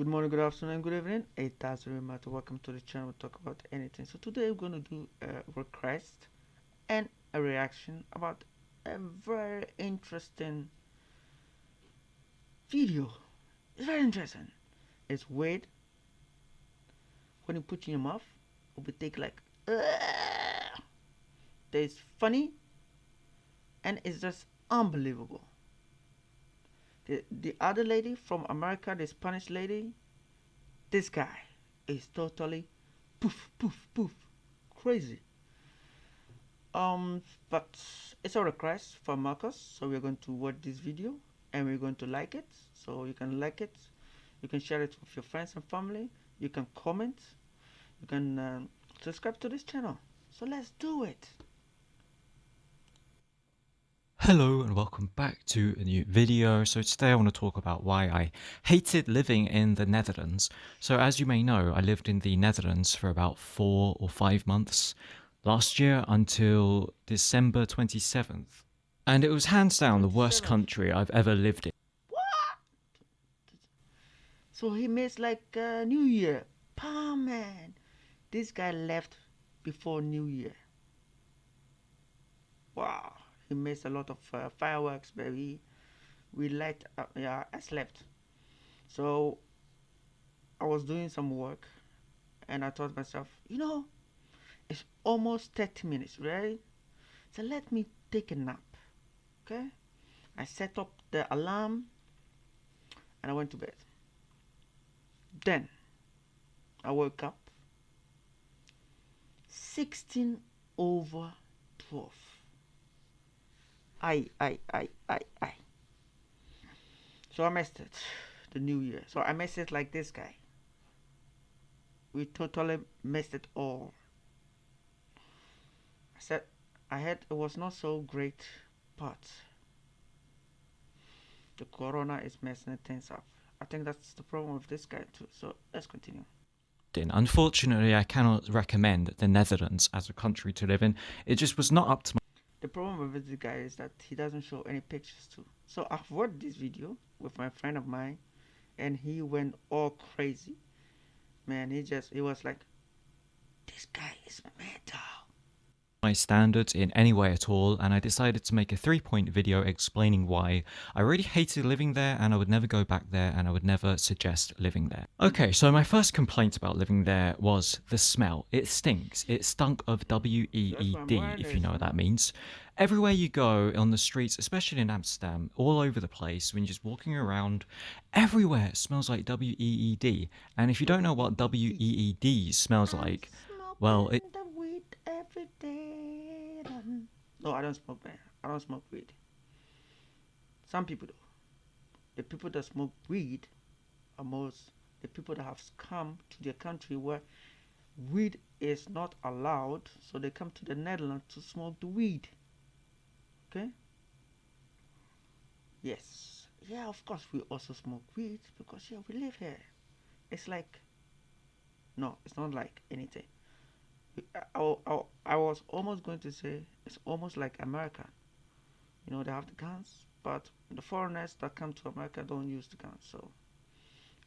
Good morning, good afternoon, good evening. It doesn't really matter. Welcome to the channel. We talk about anything. So today we're going to do a request and a reaction about a very interesting video. It's very interesting. It's weird. When you put in your mouth, it will take like it's funny and it's just unbelievable. The other lady from America, the Spanish lady, this guy is totally poof poof poof crazy. Um, but it's a request from Marcus, so we're going to watch this video and we're going to like it. So you can like it, you can share it with your friends and family, you can comment, you can subscribe to this channel. So let's do it. Hello and welcome back to a new video. So today I want to talk about why I hated living in the Netherlands. So as you may know, I lived in the Netherlands for about 4 or 5 months last year until December 27th. And it was hands down the worst 27th. country I've ever lived in. What? So he missed like New Year. Pa man, this guy left before New Year. Wow, he missed a lot of fireworks, baby. We light up. Yeah, I slept. So I was doing some work and I thought to myself, it's almost 30 minutes, right? So let me take a nap, okay? I set up the alarm and I went to bed. Then I woke up 16 over 12. I. So I missed it, the new year. So I missed it like this guy. We totally missed it all. I said I had it was not so great, but the corona is messing things up. I think that's the problem with this guy too. So let's continue. Unfortunately, I cannot recommend the Netherlands as a country to live in. It just was not up to The problem with this guy is that he doesn't show any pictures too. So I've watched this video with my friend of mine and he went all crazy. Man, he was like, this guy is mental. my standards in any way at all, and I decided to make a 3-point video explaining why I really hated living there and I would never go back there and I would never suggest living there. Okay, so my first complaint about living there was the smell. It stinks. It stunk of That's why I'm WEED, wearing if you this, know what that means. Everywhere you go on the streets, especially in Amsterdam, all over the place, when you're just walking around, everywhere it smells like WEED. And if you don't know what WEED smells I'm like, well, it smoking the weed every day. No, I don't smoke, man. I don't smoke weed. Some people do. The people that smoke weed are most the people that have come to their country where weed is not allowed, so they come to the Netherlands to smoke the weed. Okay? Yes. Yeah, of course we also smoke weed because yeah, we live here. It's like no, it's not like anything. I was almost going to say it's almost like America. They have the guns, but the foreigners that come to America don't use the guns, so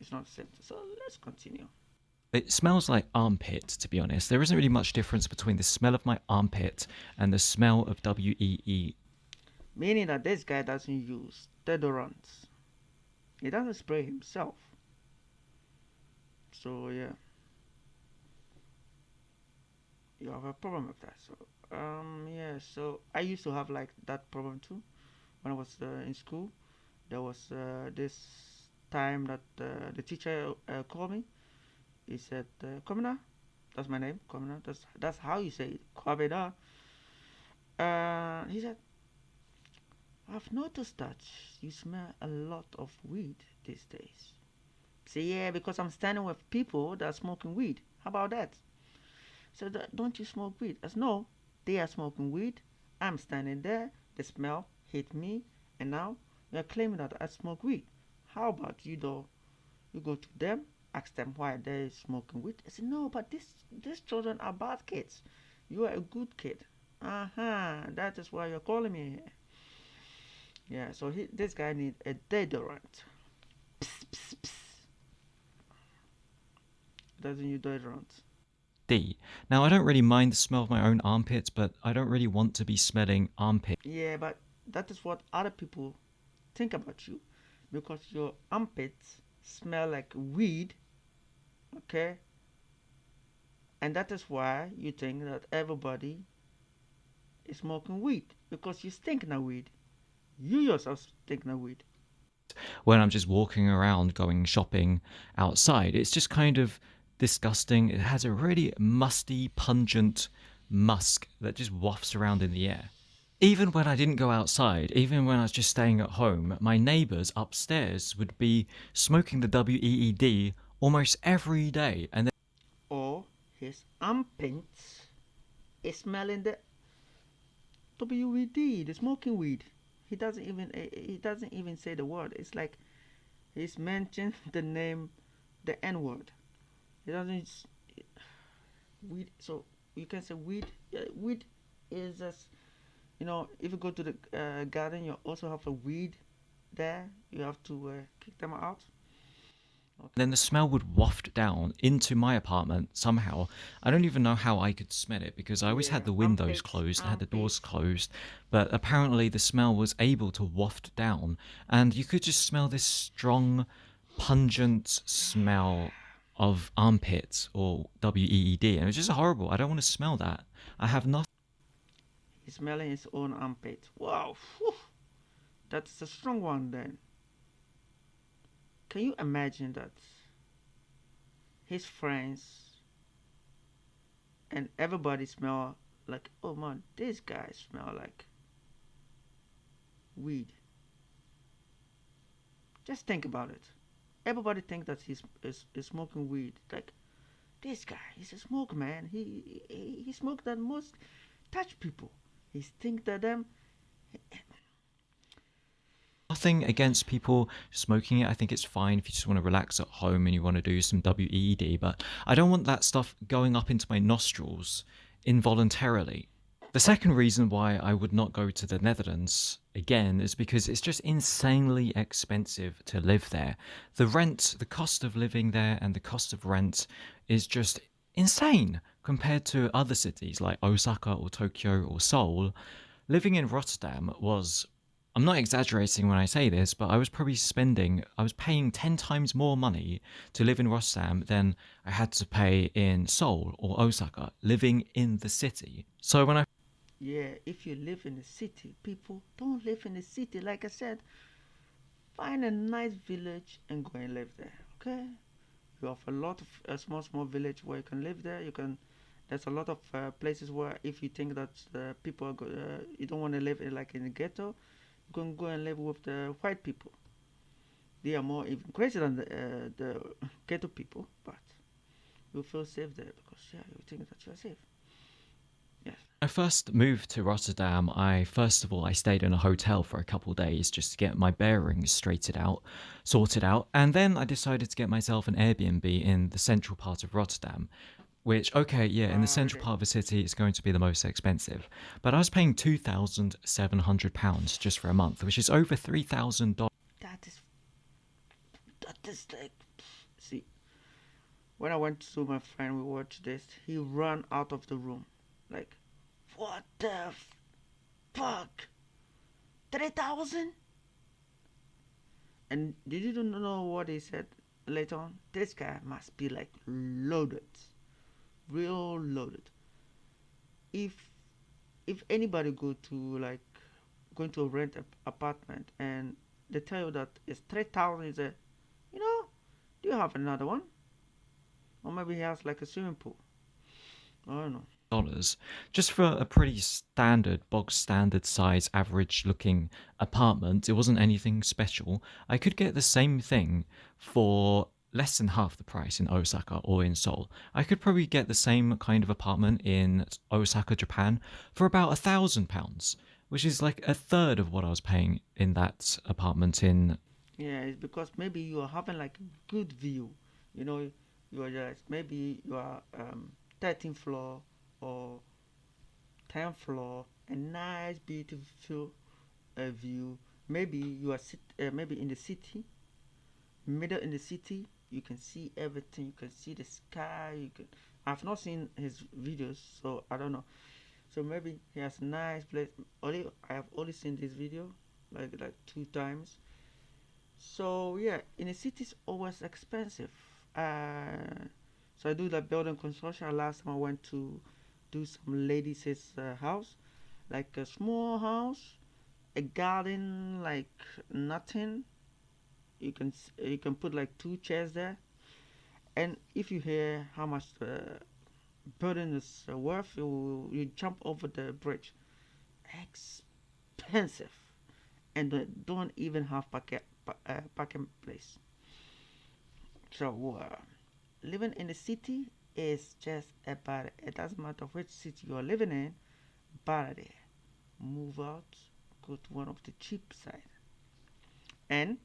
it's not the same. So let's continue. It smells like armpit, to be honest. There isn't really much difference between the smell of my armpit and the smell of WEE. Meaning that this guy doesn't use deodorants. He doesn't spray himself. So yeah, you have a problem with that. So yeah. So I used to have like that problem too when I was in school. There was this time that the teacher called me. He said, "Kwabena, that's my name, Kwabena. That's how you say it, Kwabena." He said, "I've noticed that you smell a lot of weed these days." Say, "Yeah, because I'm standing with people that are smoking weed. How about that?" So don't you smoke weed? I said, "No, they are smoking weed. I'm standing there. The smell hit me, and now you're claiming that I smoke weed. How about you though? You go to them, ask them why they're smoking weed." I said, "No, but these children are bad kids. You are a good kid." Uh-huh. That is why you're calling me here. Yeah. So this guy needs a deodorant. Psst, psst, psst. doesn't use deodorant. D. Now, I don't really mind the smell of my own armpits, but I don't really want to be smelling armpit. Yeah, but that is what other people think about you because your armpits smell like weed, okay? And that is why you think that everybody is smoking weed because you stink now weed. You yourself stink now weed. When I'm just walking around going shopping outside. It's just kind of disgusting. It has a really musty, pungent musk that just wafts around in the air. Even when I didn't go outside, even when I was just staying at home, my neighbours upstairs would be smoking the WEED almost every day. And Or his armpits is smelling the WED, the smoking weed. He doesn't even say the word. It's like he's mentioned the name, the N word. He doesn't weed. So you can say weed. Weed is just if you go to the garden, you also have a weed there. You have to kick them out. Okay. then the smell would waft down into my apartment somehow. I don't even know how I could smell it because I always had Yeah, the windows armpits, closed, I had the doors armpits. closed, but apparently the smell was able to waft down, and you could just smell this strong, pungent smell of armpits or WEED, and it was just horrible. I don't want to smell that. I have nothing. He's smelling his own armpit. Wow, whew, that's a strong one. Then can you imagine that his friends and everybody smell like, oh man, this guy smell like weed. Just think about it. Everybody think that he's smoking weed. Like this guy, he's a smoker, man. He smoked that most touch people. He think that them. Nothing against people smoking it. I think it's fine if you just want to relax at home and you want to do some WED, but I don't want that stuff going up into my nostrils involuntarily. The second reason why I would not go to the Netherlands again is because it's just insanely expensive to live there. The rent, the cost of living there, and the cost of rent is just insane compared to other cities like Osaka or Tokyo or Seoul. Living in Rotterdam was, I'm not exaggerating when I say this, but I was paying 10 times more money to live in Rotterdam than I had to pay in Seoul or Osaka, living in the city. So when I Yeah, if you live in the city, people don't live in the city. Like I said, find a nice village and go and live there. Okay, you have a lot of small village where you can live there. You can. There's a lot of places where if you think that people you don't want to live in, like in the ghetto, you can go and live with the white people. They are more even crazy than the ghetto people, but you feel safe there because yeah, you think that you are safe. Yes. first moved to Rotterdam, I first of all I stayed in a hotel for a couple of days just to get my bearings sorted out, and then I decided to get myself an Airbnb in the central part of Rotterdam. Which, okay, yeah, in the central Okay. part of the city, it's going to be the most expensive. But I was paying £2,700 just for a month, which is over $3,000. That is like, see, when I went to my friend, we watched this. He ran out of the room, like, what the fuck? 3,000? And did you know what he said later on? This guy must be like loaded, real loaded. If anybody go to like going to rent an apartment and they tell you that it's 3,000, is a, you know, do you have another one? Or maybe he has like a swimming pool. I don't know. Just for a pretty standard, bog standard size, average looking apartment. It wasn't anything special. I could get the same thing for less than half the price in Osaka or in Seoul. I could probably get the same kind of apartment in Osaka, Japan for about £1,000, which is like a third of what I was paying in that apartment in. Yeah, it's because maybe you are having like a good view. You know, you are just maybe you are 13th floor or 10th floor, a nice beautiful view. Maybe you are maybe in the city, middle in the city. You can see everything. You can see the sky. You can. I've not seen his videos, so I don't know. So maybe he has a nice place. Only I have only seen this video like 2 times. So yeah, in the city it's always expensive. So I do like building construction. Last time I went to do some lady's house, like a small house, a garden, like nothing. You can put like 2 chairs there, and if you hear how much the building is worth, you jump over the bridge. Expensive, and they don't even have parking place. So living in the city is just about it. It doesn't matter which city you're living in, but there. Move out, go to one of the cheap side. And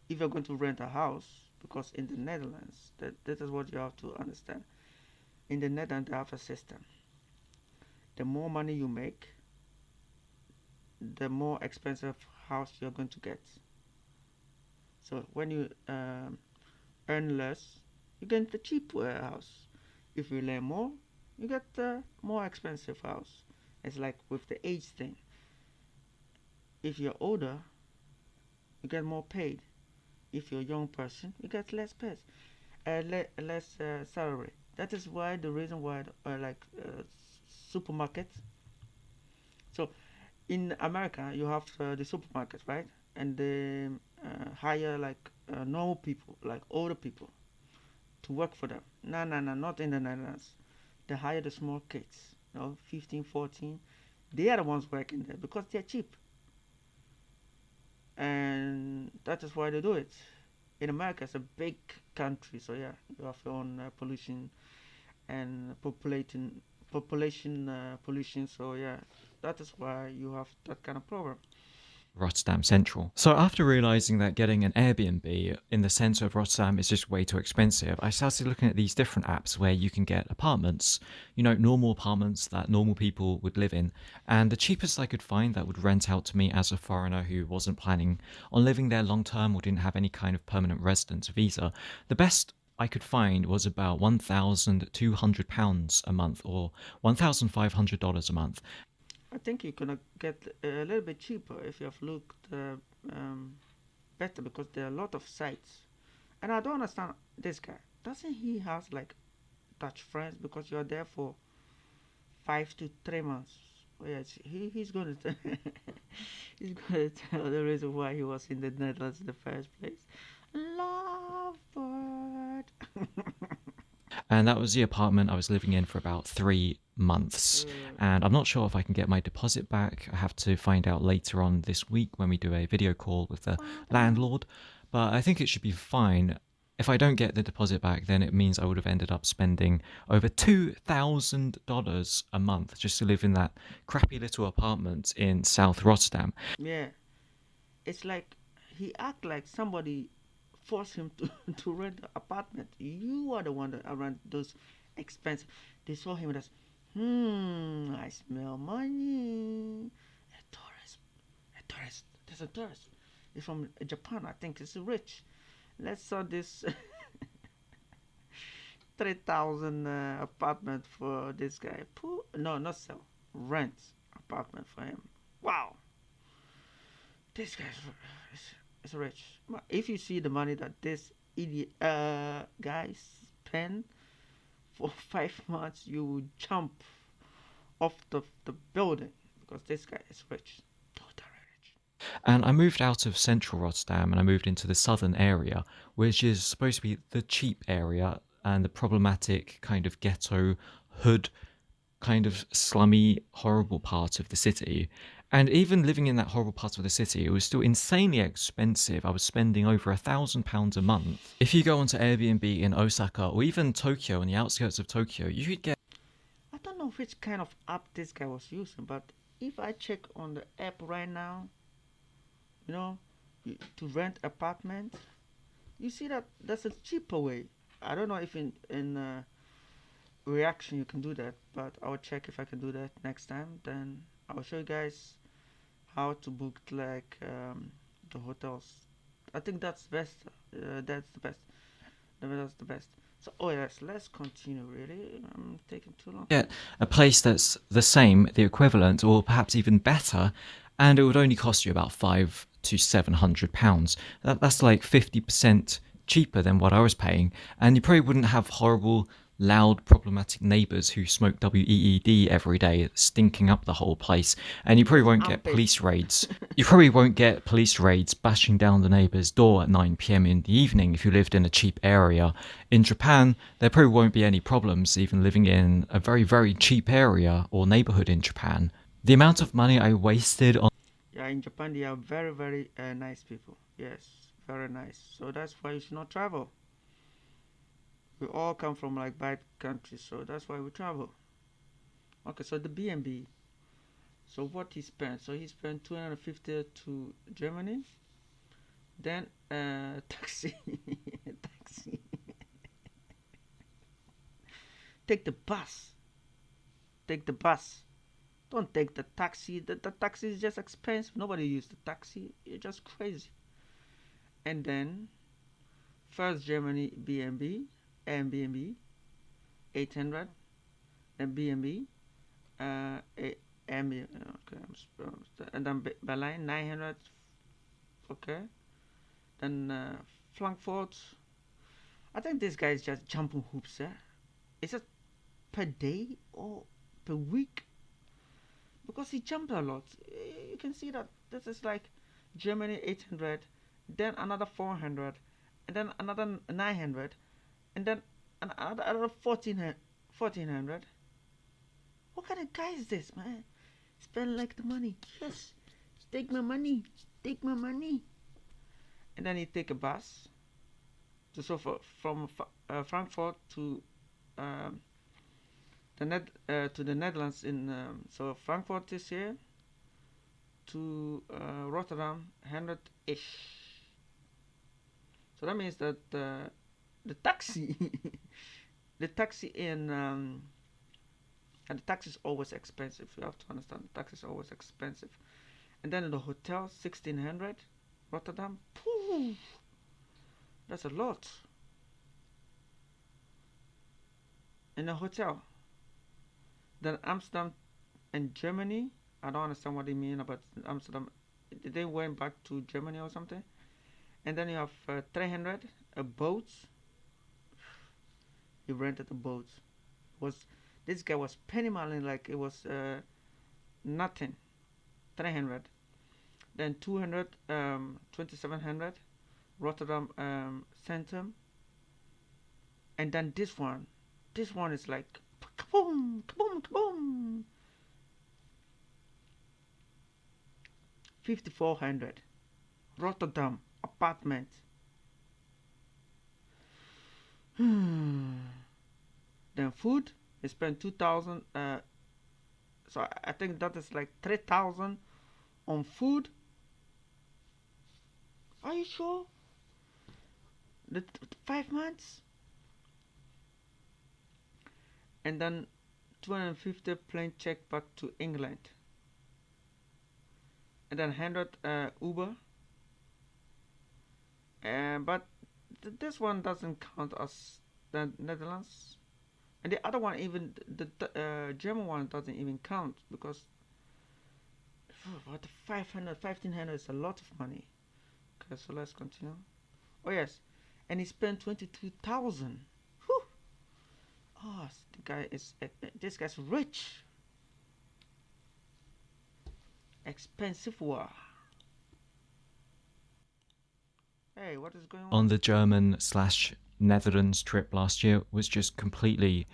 if you're going to rent a house, because in the Netherlands, that is what you have to understand. In the Netherlands, they have a system. The more money you make, the more expensive house you're going to get. So when you earn less, you get the cheap house. If you earn more, you get the more expensive house. It's like with the age thing. If you're older, you get more paid. If you're a young person, you get less pay, less salary. That is why the reason why like supermarkets. So in America, you have the supermarket, right? And they hire like normal people, like older people, to work for them. No, no, no, not in the Netherlands. They hire the small kids, 15, 14. They are the ones working there because they're cheap. And that is why they do it. In America, it's a big country, so yeah, you have your own pollution and population pollution. So yeah, that is why you have that kind of problem. Rotterdam Central. So after realizing that getting an Airbnb in the center of Rotterdam is just way too expensive, I started looking at these different apps where you can get apartments, normal apartments that normal people would live in. And the cheapest I could find that would rent out to me as a foreigner who wasn't planning on living there long term or didn't have any kind of permanent residence visa, the best I could find was about £1,200 a month or $1,500 a month. I think you can get a little bit cheaper if you have looked um, better because there are a lot of sites. And I don't understand this guy. Doesn't he has like Dutch friends because you're there for 5 to 3 months? Oh, yes, he's gonna he's gonna tell the reason why he was in the Netherlands in the first place. Lovebird. And that was the apartment I was living in for about 3 months. And I'm not sure if I can get my deposit back. I have to find out later on this week when we do a video call with the Kwabena. landlord. But I think it should be fine. If I don't get the deposit back, then it means I would have ended up spending over $2,000 a month just to live in that crappy little apartment in South Rotterdam. Yeah, it's like he act like somebody forced him to to rent an apartment. You are the one that rent those expensive. They saw him as, I smell money. A tourist, a tourist. There's a tourist. He's from Japan. I think he's rich. Let's sell this 3,000 apartment for this guy. No, not sell. Rent apartment for him. Wow, this guy's is rich. But if you see the money that this idiot guy spent for 5 months, you would jump off the building because this guy is rich. Totally rich. And I moved out of central Rotterdam and I moved into the southern area, which is supposed to be the cheap area and the problematic kind of ghetto hood, kind of slummy, horrible part of the city. And even living in that horrible part of the city, it was still insanely expensive. I was spending over £1,000 a month. If you go onto Airbnb in Osaka or even Tokyo, on the outskirts of Tokyo, you could get I don't know which kind of app this guy was using, but if I check on the app right now, you know, to rent apartment, you see that that's a cheaper way. I don't know if in reaction you can do that, but I'll check if I can do that next time. Then I'll show you guys how to book like the hotels I think that's best. That's the best. That's the best. So, oh yes, let's continue. Really, I'm taking too long. Get a place that's the same, the equivalent, or perhaps even better, and it would only cost you about £500 to £700. That's like 50% cheaper than what I was paying, and you probably wouldn't have horrible, loud, problematic neighbours who smoke WEED every day, stinking up the whole place, and you probably Yes, won't get armpits. police raids. You probably won't get police raids bashing down the neighbour's door at 9 p.m. in the evening if you lived in a cheap area. In Japan, there probably won't be any problems even living in a very, very cheap area or neighbourhood in Japan. The amount of money I wasted on Yeah, in Japan they are very, very nice people. Yes, very nice. So that's why you should not travel. We all come from like bad countries, so that's why we travel. Okay, so the B&B. So what he spent? So he spent 250 to Germany. Then taxi, taxi. Take the bus. Take the bus. Don't take the taxi. The taxi is just expensive. Nobody uses the taxi. You're just crazy. And then first Germany B&B, Airbnb 800, then B&B, Airbnb, okay, and then Berlin 900, okay, then Frankfurt. I think this guy is just jumping hoops. Is it per day or per week? Because he jumped a lot. You can see that this is like Germany 800, then another 400, and then another 900, and then another 1400. What kind of guy is this, man? Spend like the money. Yes, take my money, take my money. And then he take a bus to so from Frankfurt to um, to the Netherlands in so Frankfurt is here to Rotterdam 100 ish. So that means that the taxi, the taxi in and the taxi is always expensive. You have to understand the taxi is always expensive. And then in the hotel 1600 Rotterdam. Pooh, that's a lot in a hotel. Then Amsterdam and Germany. I don't understand what they mean about Amsterdam. They went back to Germany or something. And then you have 300 a boat. He rented a boat. Was this guy was penny mailing like it was nothing. 300. Then 200, 2700 Rotterdam Centrum. And then this one. This one is like kaboom, kaboom, kaboom. 5400 Rotterdam apartment. Then food, he spent 2000. So I think that is like 3000 on food. Are you sure? The 5 months, and then 250 plane check back to England, and then 100 Uber. But this one doesn't count as the Netherlands, and the other one even the German one doesn't even count because what 500, 1500 is a lot of money. Okay, so let's continue. Oh yes, and he spent 22,000. Whew. Oh, the guy is this guy's rich. Expensive war. Hey, what is going on on? the German slash Netherlands trip last year was just completely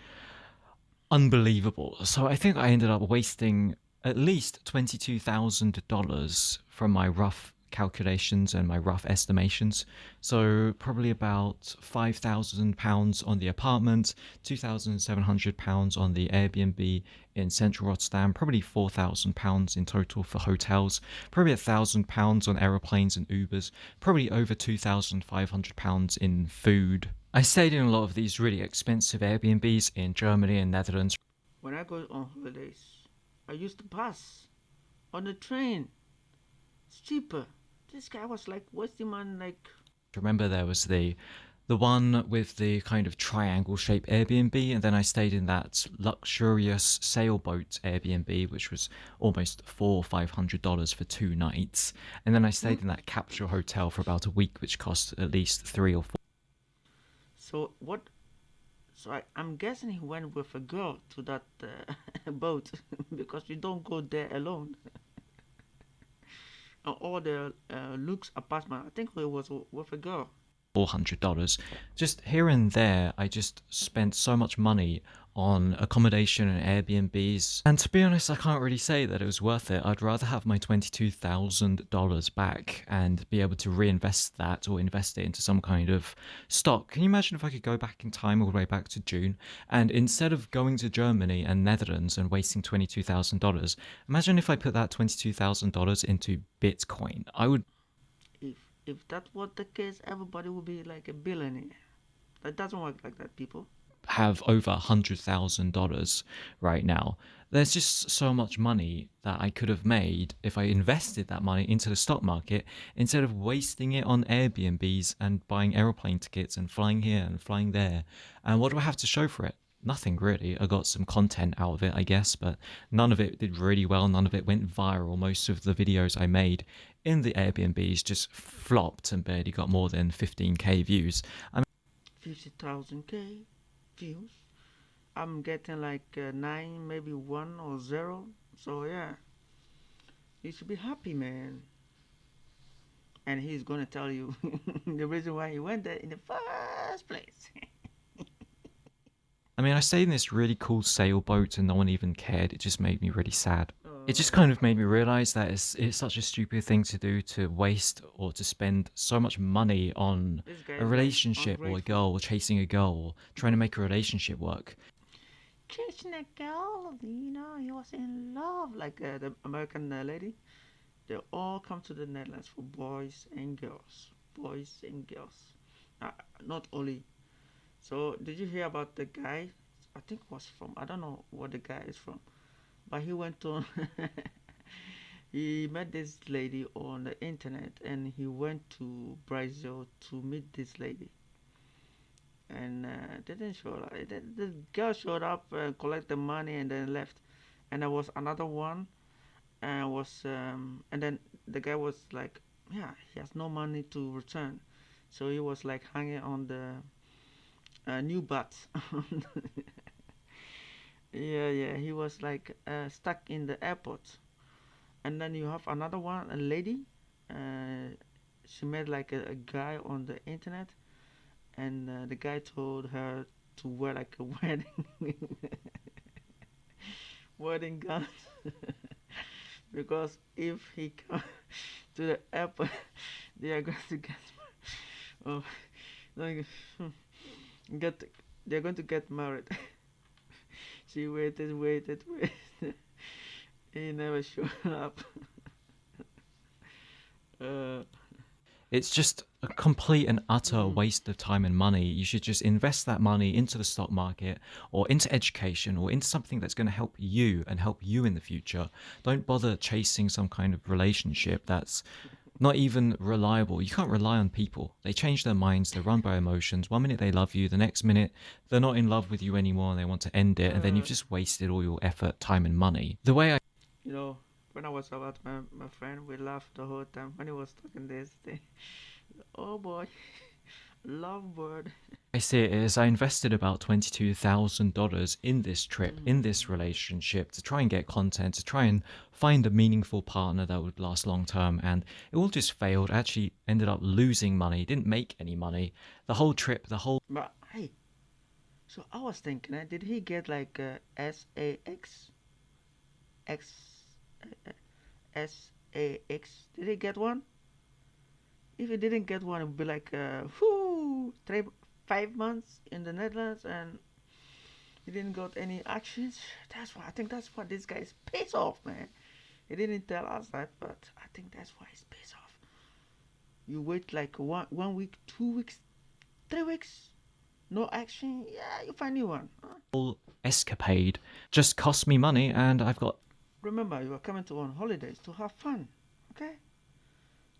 unbelievable. So I think I ended up wasting at least $22,000 from my rough calculations and my rough estimations. So probably about £5,000 on the apartment, £2,700 on the Airbnb in central Rotterdam, probably £4,000 in total for hotels, probably £1,000 on aeroplanes and Ubers, probably over £2,500 in food. I stayed in a lot of these really expensive Airbnbs in Germany and Netherlands. When I go on holidays, I use the bus on the train. It's cheaper This guy was like wasting man like Remember there was the one with the kind of triangle shaped Airbnb, and then I stayed in that luxurious sailboat Airbnb, which was almost $400 or $500 for 2 nights, and then I hmm? stayed in that capsule hotel for about a week, which cost at least 3 or 4. So what? So I'm guessing he went with a girl to that boat because you don't go there alone. All the Luke's apartment, I think it was with a girl. $400. Just here and there, I just spent so much money on accommodation and Airbnbs. And to be honest, I can't really say that it was worth it. I'd rather have my $22,000 back and be able to reinvest that or invest it into some kind of stock. Can you imagine if I could go back in time all the way back to June, and instead of going to Germany and Netherlands and wasting $22,000, imagine if I put that $22,000 into Bitcoin? I would If that was the case, everybody would be like a billionaire. That doesn't work like that, people. have over $100,000 right now. There's just so much money that I could have made if I invested that money into the stock market instead of wasting it on Airbnbs and buying aeroplane tickets and flying here and flying there. And what do I have to show for it? Nothing really. I got some content out of it, I guess, but none of it did really well. None of it went viral. Most of the videos I made in the Airbnbs just flopped and barely got more than 15K views. 50,000 K views. I'm getting like 9, maybe 1 or 0. So yeah, you should be happy, man. And he's gonna tell you the reason why he went there in the first place. I mean, I stayed in this really cool sailboat and no one even cared. It just made me really sad. It uh, just kind of made me realize that it's such a stupid thing to do, to waste or to spend so much money on this guy a is like relationship or a ungrateful. girl or chasing a girl or trying to make a relationship work. Chasing a girl, he was in love like the American lady. They all come to the Netherlands for boys and girls. Boys and girls. Uh, Not only. So, did you hear about the guy? I think was from, I don't know what the guy is from, but he went on. He met this lady on the internet and he went to Brazil to meet this lady. And they didn't show up. The girl showed up, collect the money, and then left. And there was another one, and then the guy was like, yeah, he has no money to return, so he was like hanging on the new bus. Yeah, yeah, he was like stuck in the airport. And then you have another one, a lady. Uh, she met like a guy on the internet, and the guy told her to wear like a wedding gown because if he comes to the airport, they are going to get oh, like, get they're going to get married. She waited. He never showed up. Uh, It's just a complete and utter mm, waste of time and money. You should just invest that money into the stock market or into education or into something that's going to help you and help you in the future. Don't bother chasing some kind of relationship that's not even reliable. You can't rely on people. They change their minds, they're run by emotions. One minute they love you, the next minute they're not in love with you anymore and they want to end it, and then uh, you've just wasted all your effort, time, and money. The way I you know, when I was about my friend, we laughed the whole time when he was talking this thing. Oh boy, lovebird. I see it is I invested about $22,000 in this trip, in this Mm. relationship, to try and get content, to try and find a meaningful partner that would last long term. And it all just failed. I actually ended up losing money, didn't make any money. The whole trip, the whole But hey, so I was thinking, did he get like X SAX? Did he get one? If he didn't get one, it would be like, whoo, 5 months in the Netherlands and he didn't got any actions. That's why I think that's why this guy is pissed off, man. He didn't tell us that, but I think that's why he's pissed off. You wait like one week, 2 weeks, 3 weeks, no action. Yeah, you find new one. Huh? escapade just cost me money, and I've got Remember, you are coming to on holidays to have fun. Okay,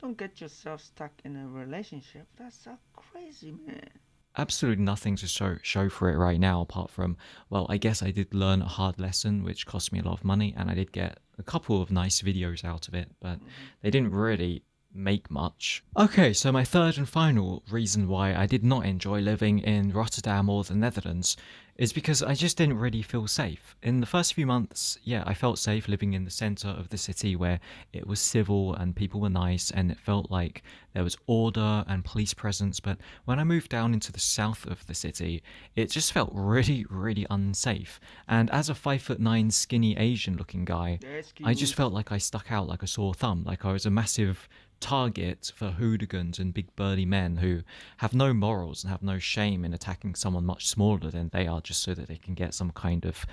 Don't get yourself stuck in a relationship. That's so crazy, man. Absolutely nothing to show for it right now apart from, well, I guess I did learn a hard lesson which cost me a lot of money, and I did get a couple of nice videos out of it, but Hmm. they didn't really make much. Okay, so my third and final reason why I did not enjoy living in Rotterdam or the Netherlands is because I just didn't really feel safe. In the first few months, yeah, I felt safe living in the center of the city where it was civil and people were nice and it felt like there was order and police presence. But when I moved down into the south of the city, it just felt really, really unsafe. And as a 5'9" skinny Asian looking guy, The I just excuse. felt like I stuck out like a sore thumb, like I was a massive target for hooligans and big burly men who have no morals and have no shame in attacking someone much smaller than they are just so that they can get some kind of.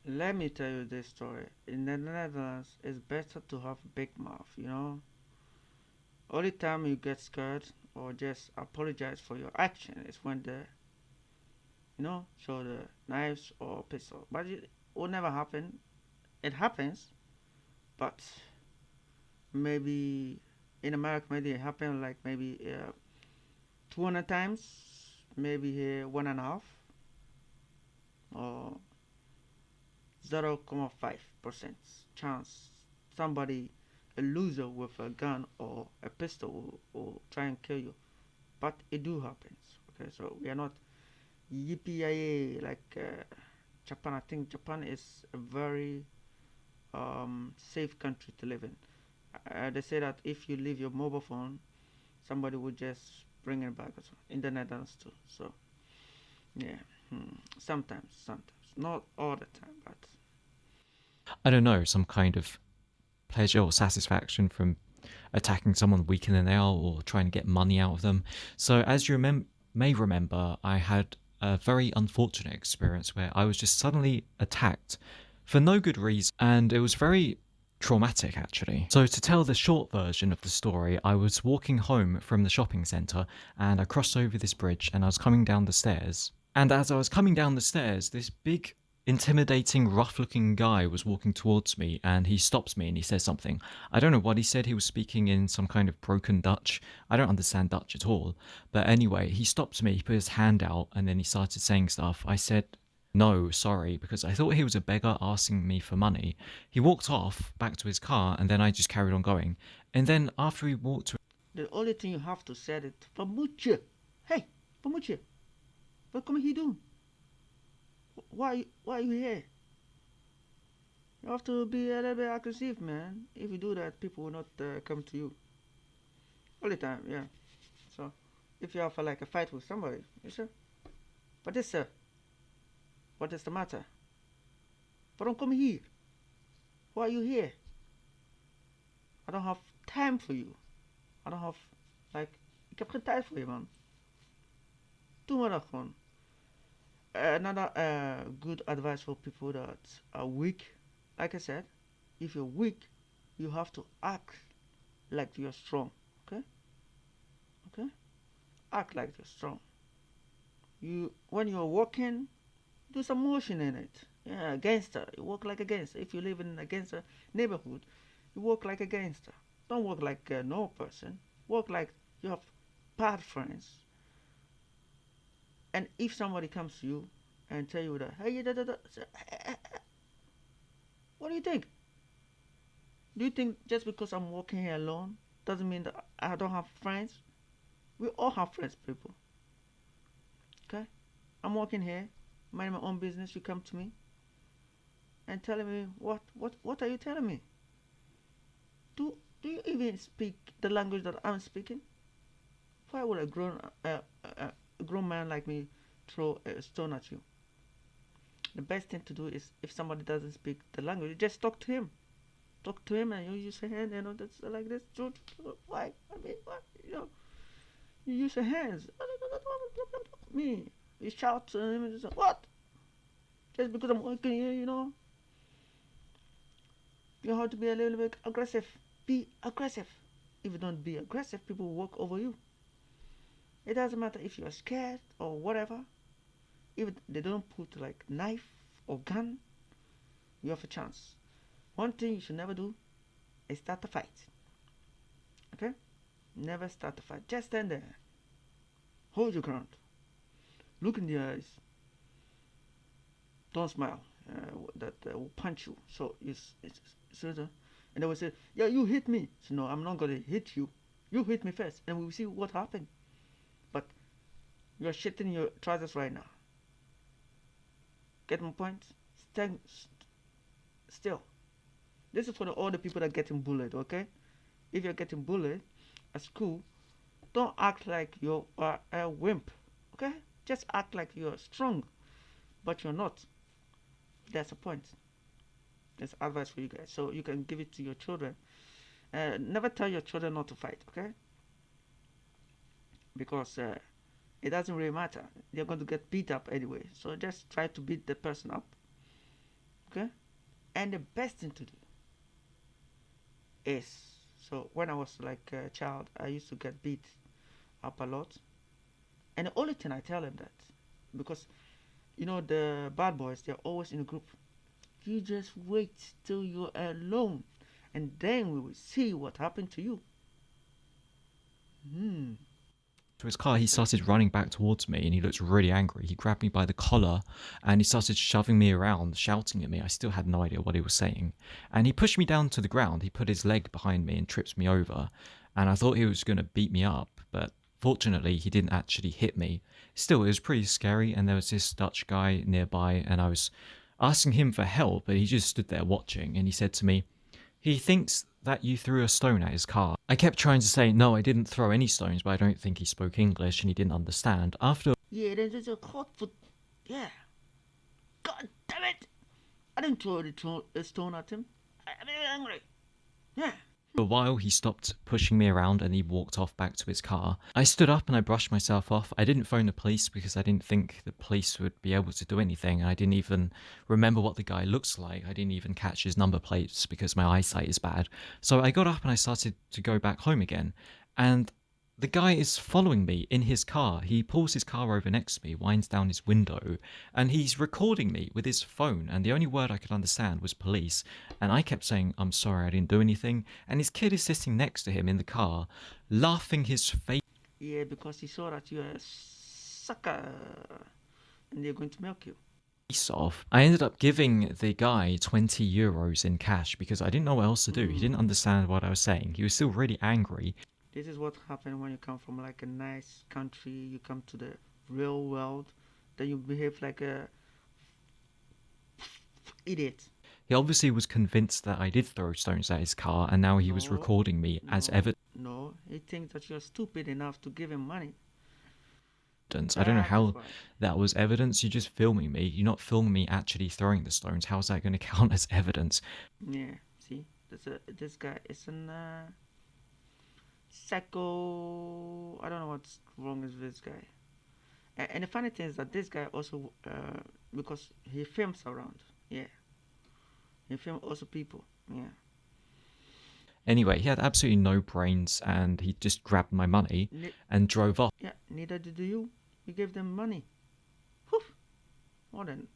Let me tell you this story. In the Netherlands, it's better to have big mouth, you know? Only time you get scared or just apologize for your action is when show the knives or pistol. But it will never happen. It happens, but maybe in America, maybe it happened like maybe 200 times, maybe here 1.5 or 0.5% chance somebody, a loser with a gun or a pistol will try and kill you. But it do happens. Okay, so we are not yippee like Japan. I think Japan is a very safe country to live in. They say that if you leave your mobile phone, somebody will just bring it back. In the Netherlands too. So yeah, sometimes, not all the time, but I don't know, some kind of pleasure or satisfaction from attacking someone weaker than they are or trying to get money out of them. So, as you may remember, I had a very unfortunate experience where I was just suddenly attacked for no good reason, and it was very traumatic actually. So, to tell the short version of the story, I was walking home from the shopping centre and I crossed over this bridge and I was coming down the stairs. And as I was coming down the stairs, this big intimidating, rough looking guy was walking towards me and he stops me and he says something. I don't know what he said. He was speaking in some kind of broken Dutch. I don't understand Dutch at all. But anyway, he stopped me, he put his hand out, and then he started saying stuff. I said, no, sorry, because I thought he was a beggar asking me for money. He walked off back to his car and then I just carried on going. And then after he walked. the only thing you have to say is Pamuche. Hey, Pamuche, what come here doing? Why are you here? You have to be a little bit aggressive, man. If you do that, people will not come to you all the time. Yeah. So if you have like a fight with somebody, you say, "But this, sir, what is the matter? But don't come here. Why are you here? I don't have time for you. I don't have like. Ik heb geen tijd voor je, man. Doe maar dat gewoon." Another good advice for people that are weak. Like I said, if you're weak, you have to act like you're strong. Okay? Okay? Act like you're strong. You when you're walking, do some motion in it. Yeah, a gangster. You walk like a gangster. If you live in a gangster neighborhood, you walk like a gangster. Don't walk like a normal person. Walk like you have bad friends. And if somebody comes to you and tell you that, hey, da, da, da, what do you think? Do you think just because I'm walking here alone doesn't mean that I don't have friends? We all have friends, people. Okay? I'm walking here, minding my own business. You come to me and telling me what are you telling me? Do you even speak the language that I'm speaking? Why would a grown man like me throw a stone at you? The best thing to do is if somebody doesn't speak the language, just talk to him. Talk to him and you use your hand, that's like this. Why? I mean, what? You use your hands. Me. You shout to him and say, what? Just because I'm working here, you have to be a little bit aggressive. Be aggressive. If you don't be aggressive, people will walk over you. It doesn't matter if you're scared or whatever. If they don't put like knife or gun, you have a chance. One thing you should never do is start a fight. Okay? Never start a fight. Just stand there. Hold your ground. Look in the eyes. Don't smile. That will punch you. So and they will say, yeah, you hit me. So no, I'm not gonna hit you. You hit me first, and we will see what happened. But you're shitting your trousers right now. Get my point? Stand still. This is for all the people that are getting bullied. Okay, if you're getting bullied at school, don't act like you are a wimp. Okay, just act like you're strong, but you're not. That's the point. That's advice for you guys, so you can give it to your children. Never tell your children not to fight, okay? Because it doesn't really matter. They're going to get beat up anyway. So just try to beat the person up, okay? And the best thing to do is, so when I was like a child, I used to get beat up a lot. And the only thing I tell them that, because the bad boys, they're always in a group. You just wait till you're alone, and then we will see what happened to you. Hmm. To his car, he started running back towards me and he looked really angry. He grabbed me by the collar and he started shoving me around, shouting at me. I still had no idea what he was saying. And he pushed me down to the ground. He put his leg behind me and tripped me over. And I thought he was going to beat me up, but fortunately, he didn't actually hit me. Still, it was pretty scary. And there was this Dutch guy nearby, and I was asking him for help, but he just stood there watching. And he said to me, he thinks that you threw a stone at his car. I kept trying to say, no, I didn't throw any stones, but I don't think he spoke English and he didn't understand. After Yeah, there's a hot foot. Yeah. God damn it! I didn't throw a stone at him. I'm very angry. Yeah. a while, he stopped pushing me around and he walked off back to his car. I stood up and I brushed myself off. I didn't phone the police because I didn't think the police would be able to do anything. And I didn't even remember what the guy looks like. I didn't even catch his number plates because my eyesight is bad. So I got up and I started to go back home again. And the guy is following me in his car. He pulls his car over next to me, winds down his window, and he's recording me with his phone. And the only word I could understand was police. And I kept saying, I'm sorry, I didn't do anything. And his kid is sitting next to him in the car, laughing his face Yeah, because he saw that you're a sucker and they're going to milk you. off. I ended up giving the guy 20 euros in cash because I didn't know what else to do. He didn't understand what I was saying. He was still really angry. This is what happens when you come from like a nice country, you come to the real world, then you behave like a idiot. He obviously was convinced that I did throw stones at his car, and now he was No, recording me as no, evidence. no. He thinks that you're stupid enough to give him money. I don't know That is how why. that was evidence. You're just filming me. You're not filming me actually throwing the stones. How's that going to count as evidence? Yeah, see, this guy is an psycho. I don't know what's wrong with this guy. And the funny thing is that this guy also, because he films around. Yeah, he films also people. Yeah. Anyway, he had absolutely no brains and he just grabbed my money Ne- and drove off yeah. Neither did you. You gave them money. Whew. More than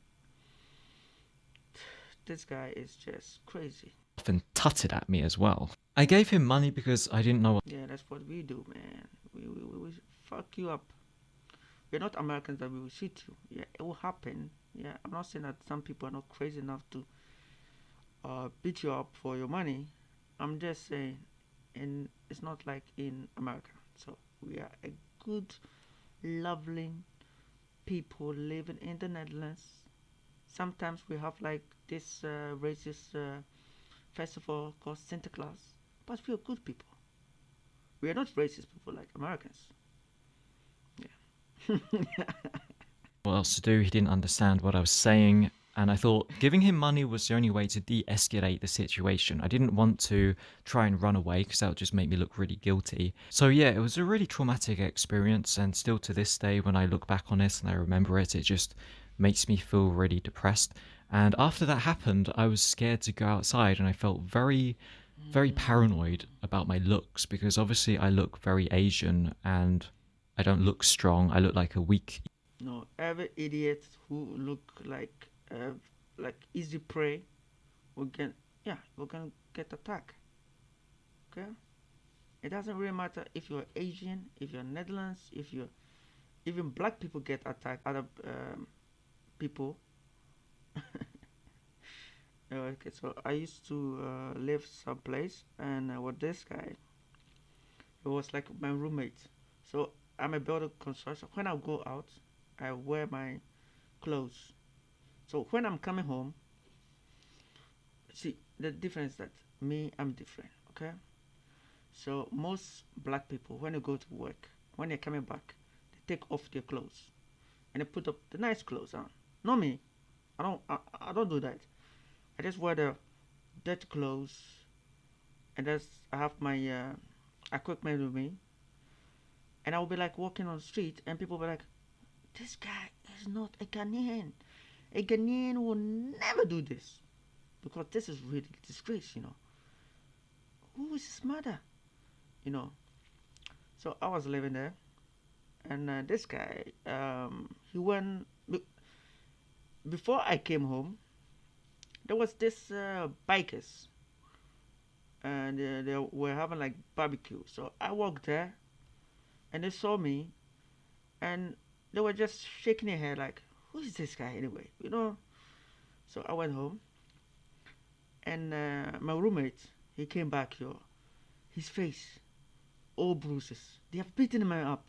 this guy is just crazy. and tutted at me as well. I gave him money because I didn't know what Yeah, that's what we do, man. We fuck you up. We're not Americans that we will shoot you. Yeah, it will happen. Yeah, I'm not saying that some people are not crazy enough to beat you up for your money. I'm just saying, and it's not like in America. So we are a good, lovely people living in the Netherlands. Sometimes we have like this racist festival called Santa Claus, but we are good people. We are not racist people like Americans. Yeah. else to do. He didn't understand what I was saying. And I thought giving him money was the only way to de escalate the situation. I didn't want to try and run away because that would just make me look really guilty. So, yeah, it was a really traumatic experience. And still to this day, when I look back on it and I remember it, it just makes me feel really depressed. And after that happened, I was scared to go outside and I felt very, very paranoid about my looks because obviously I look very Asian and I don't look strong. I look like a weak No, every idiot who look like easy prey will get, yeah, will gonna get attacked. Okay. It doesn't really matter if you're Asian, if you're Netherlands, if you're even black people get attacked. Other people. Okay, so I used to live someplace, and with this guy, he was like my roommate. So I'm a builder construction. When I go out, I wear my clothes. So when I'm coming home, see the difference that me, I'm different. Okay. So most black people, when they go to work, when they're coming back, they take off their clothes and they put up the nice clothes on. Not me. I don't do that. I just wear the dirty clothes, and I have my equipment with me, and I will be like walking on the street, and people will be like, "This guy is not a Ghanaian. A Ghanaian will never do this because this is really disgrace, you know. Who is his mother, you know?" So I was living there, and this guy, he went before I came home. There was this bikers, and they were having like barbecue. So I walked there, and they saw me, and they were just shaking their head like, "Who is this guy anyway?" You know. So I went home, and my roommate, he came back here. His face, all bruises. They have beaten him up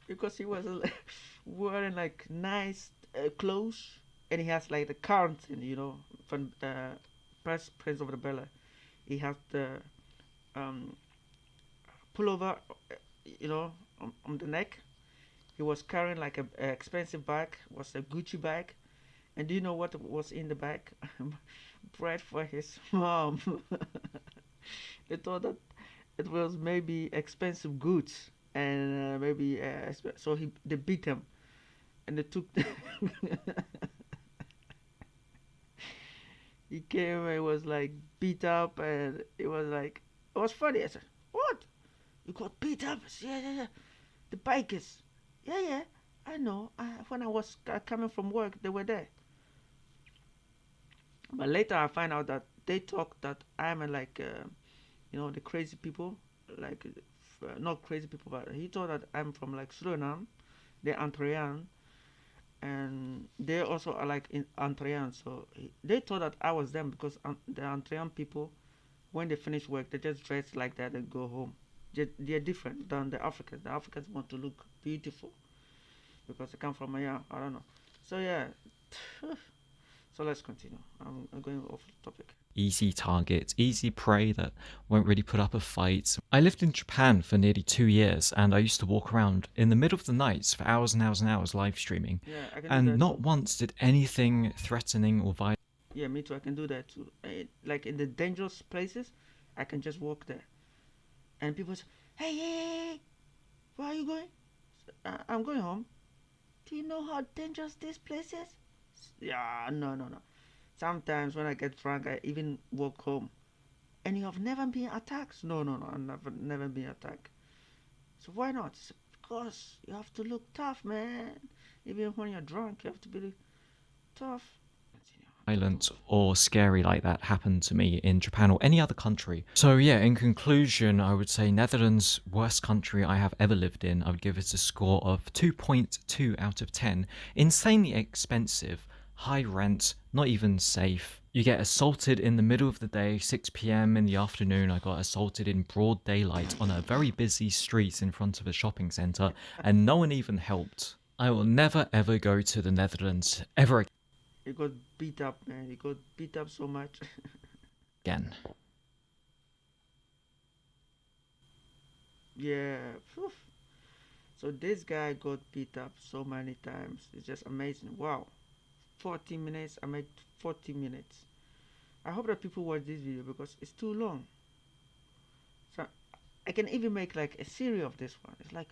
because he was wearing like nice clothes, and he has like the current, you know, from the Prince of the Bella. He has the um, pullover, you know, on the neck. He was carrying like a expensive bag, was a Gucci bag. And do you know what was in the bag? Bread for his mom. They thought that it was maybe expensive goods, and maybe so they beat him, and they took. He came and was like beat up, and it was funny. I said, "What? You got beat up?" I said, "Yeah, yeah, yeah. The bikers. Yeah, yeah. I know. When I was coming from work, they were there." But later I find out that they talk that I'm like, you know, the crazy people, like, not crazy people, but he thought that I'm from like Suriname, they're Antrean, and they also are like in Antrean. So they thought that I was them because the Antrean people, when they finish work, they just dress like that and go home. They're different than the Africans. The Africans want to look beautiful because they come from, yeah, I don't know. So yeah, so let's continue. I'm going off the topic. Easy target, easy prey that won't really put up a fight. I lived in Japan for nearly 2 years, and I used to walk around in the middle of the nights for hours and hours and hours live streaming. Yeah, I can do And that not too. once did anything threatening or violent Yeah, me too. I can do that too. Like in the dangerous places, I can just walk there, and people say, "Hey, hey, hey, hey, where are you going?" I'm going home. Do you know how dangerous this place is? Yeah, no, no, no. Sometimes when I get drunk, I even walk home. And you have never been attacked? No, no, no. I've never been attacked. So why not? Because you have to look tough, man. Even when you're drunk, you have to be tough. Continue. violent or scary like that happened to me in Japan or any other country. So yeah, in conclusion, I would say Netherlands, worst country I have ever lived in. I would give it a score of 2.2 out of 10. Insanely expensive, high rent, not even safe. You get assaulted in the middle of the day, 6 p.m. in the afternoon. I got assaulted in broad daylight on a very busy street in front of a shopping centre, and no one even helped. I will never ever go to the Netherlands ever He got beat up, man. He got beat up so much. again. Yeah. Phew. So this guy got beat up so many times. It's just amazing. Wow. 40 minutes. I make 40 minutes. I hope that people watch this video because it's too long. So I can even make like a series of this one. It's like